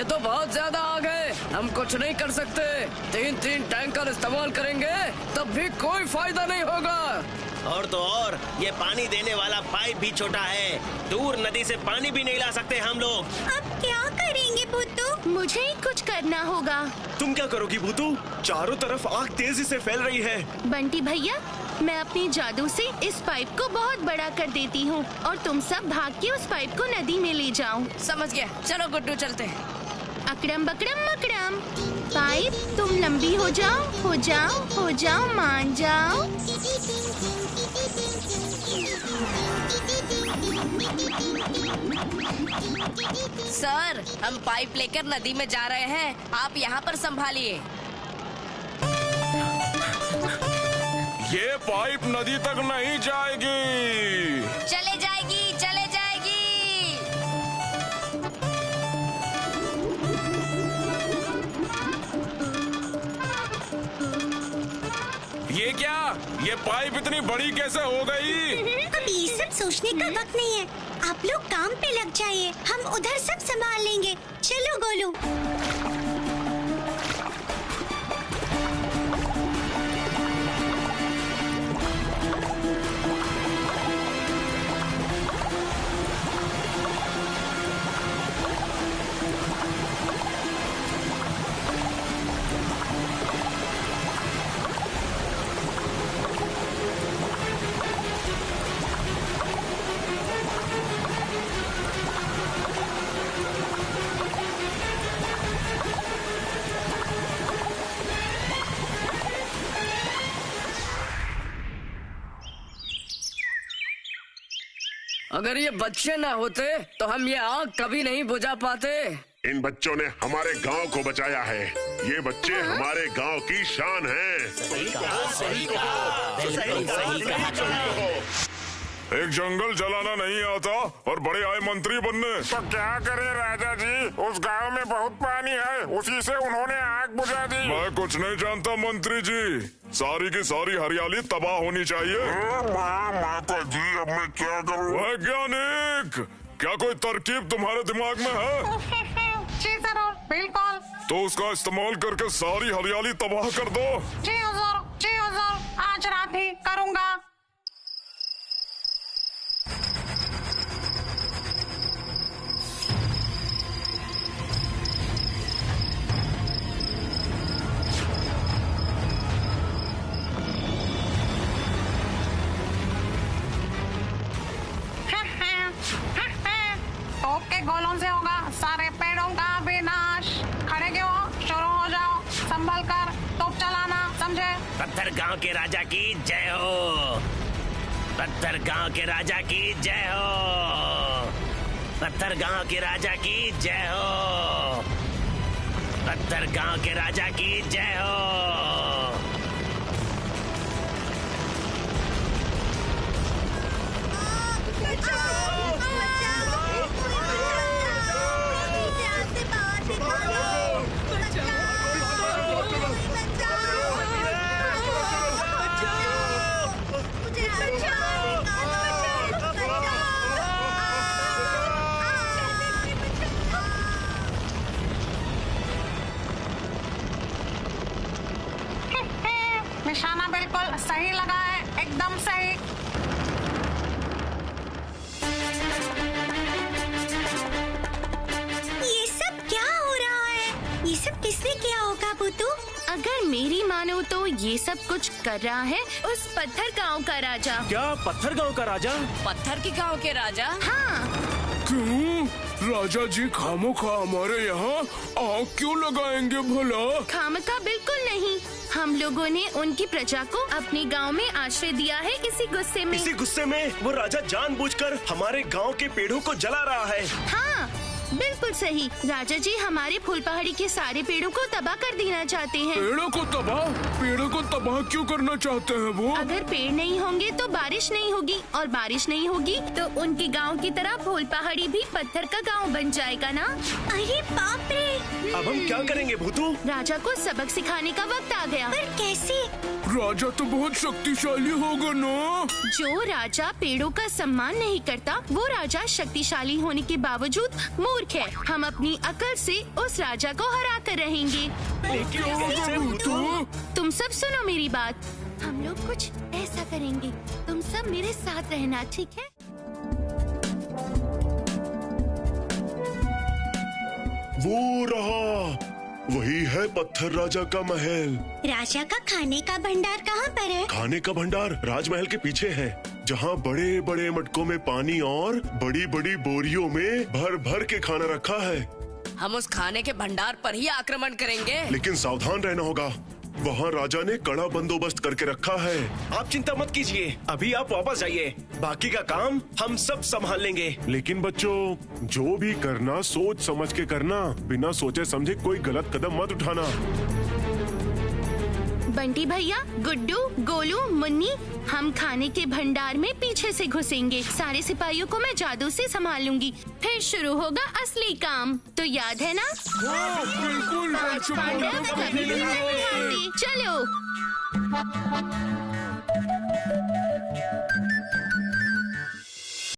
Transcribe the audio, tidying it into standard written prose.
तो बहुत ज्यादा आ गए, हम कुछ नहीं कर सकते। 3 टैंकर इस्तेमाल करेंगे तब भी कोई फायदा नहीं होगा। और तो और ये पानी देने वाला पाइप भी छोटा है, दूर नदी से पानी भी नहीं ला सकते हम लोग। अब क्या करेंगे भूतू? मुझे ही कुछ करना होगा। तुम क्या करोगी भूतू? चारों तरफ आग तेजी से फैल रही है। बंटी भैया, मैं अपनी जादू से इस पाइप को बहुत बड़ा कर देती हूँ और तुम सब भाग के उस पाइप को नदी में ले जाओ। समझ गया, चलो गुड्डू चलते हैं। अकड़म बकड़म मकड़म, पाइप तुम लंबी हो जाओ, मान जाओ। सर, हम पाइप लेकर नदी में जा रहे हैं, आप यहाँ पर संभालिए। ये पाइप नदी तक नहीं जाएगी। चले जाएगी, चले जाएगी। ये क्या? ये पाइप इतनी बड़ी कैसे हो गई? अब ये सब सोचने का वक्त नहीं है, आप लोग काम पे लग जाइए, हम उधर सब संभाल लेंगे। चलो गोलू। अगर ये बच्चे ना होते तो हम ये आग कभी नहीं बुझा पाते। इन बच्चों ने हमारे गांव को बचाया है। ये बच्चे हमारे गांव की शान हैं। सही कहा। एक जंगल जलाना नहीं आता और बड़े आए मंत्री बनने। तो क्या करे राजा जी, उस गांव में बहुत पानी है, उसी से उन्होंने आग बुझा दी। मैं कुछ नहीं जानता मंत्री जी, सारी की सारी हरियाली तबाह होनी चाहिए। माता जी, अब मैं क्या करूं? वैज्ञानिक, क्या कोई तरकीब तुम्हारे दिमाग में है? जी जरूर, बिल्कुल। तो उसका इस्तेमाल करके सारी हरियाली तबाह कर दो। जी हुजूर, आज रात ही करूँगा। तोप के गोलों से होगा सारे पेड़ों का विनाश। खड़े क्यों हो? शुरू हो जाओ, संभल कर तोप चलाना, समझे? पत्थर गांव के राजा की जय हो। पत्थर गांव के राजा की जय हो। पत्थर गांव के राजा की जय हो। पत्थर गांव के राजा की जय हो। निशाना बिल्कुल सही लगा है, एकदम सही। ये सब क्या हो रहा है? ये सब किसने किया होगा भूतू? अगर मेरी मानो तो ये सब कुछ कर रहा है उस पत्थर गांव का राजा। क्या पत्थर गांव का राजा? पत्थर के गांव के राजा? हाँ, क्यों? राजा जी खामोखा हमारे यहाँ आग क्यों लगाएंगे भला? खामखा बिल्कुल नहीं, हम लोगों ने उनकी प्रजा को अपने गांव में आश्रय दिया है इसी गुस्से में। इसी गुस्से में वो राजा जानबूझकर हमारे गांव के पेड़ों को जला रहा है। हाँ, बिल्कुल सही। राजा जी हमारे फूल पहाड़ी के सारे पेड़ों को तबाह कर देना चाहते हैं। पेड़ों को तबाह? पेड़ों को तबाह क्यों करना चाहते हैं वो? अगर पेड़ नहीं होंगे तो बारिश नहीं होगी और बारिश नहीं होगी तो उनके गांव की तरह फूल पहाड़ी भी पत्थर का गांव बन जाएगा ना। अरे बाप रे! अब हम क्या करेंगे भूतू? राजा को सबक सिखाने का वक्त आ गया। पर कैसे? राजा तो बहुत शक्तिशाली होगा ना। जो राजा पेड़ों का सम्मान नहीं करता वो राजा शक्तिशाली होने के बावजूद मूर्ख मूर्ख है। हम अपनी अकल से उस राजा को हरा कर रहेंगे। तुम सब सुनो मेरी बात। हम लोग कुछ ऐसा करेंगे, तुम सब मेरे साथ रहना, ठीक है? वो रहा, वही है पत्थर राजा का महल। राजा का खाने का भंडार कहाँ पर है? खाने का भंडार राजमहल के पीछे है, जहाँ बड़े बड़े मटकों में पानी और बड़ी बड़ी बोरियों में भर भर के खाना रखा है। हम उस खाने के भंडार पर ही आक्रमण करेंगे। लेकिन सावधान रहना होगा, वहाँ राजा ने कड़ा बंदोबस्त करके रखा है। आप चिंता मत कीजिए, अभी आप वापस जाइए, बाकी का काम हम सब संभाल लेंगे। लेकिन बच्चों, जो भी करना सोच समझ के करना, बिना सोचे समझे कोई गलत कदम मत उठाना। बंटी भैया, गुड्डू, गोलू, मुन्नी, हम खाने के भंडार में पीछे से घुसेंगे। सारे सिपाहियों को मैं जादू से संभालूंगी, फिर शुरू होगा असली काम। तो याद है ना? बिल्कुल। पांच पांडव कभी नहीं हारते। चलो।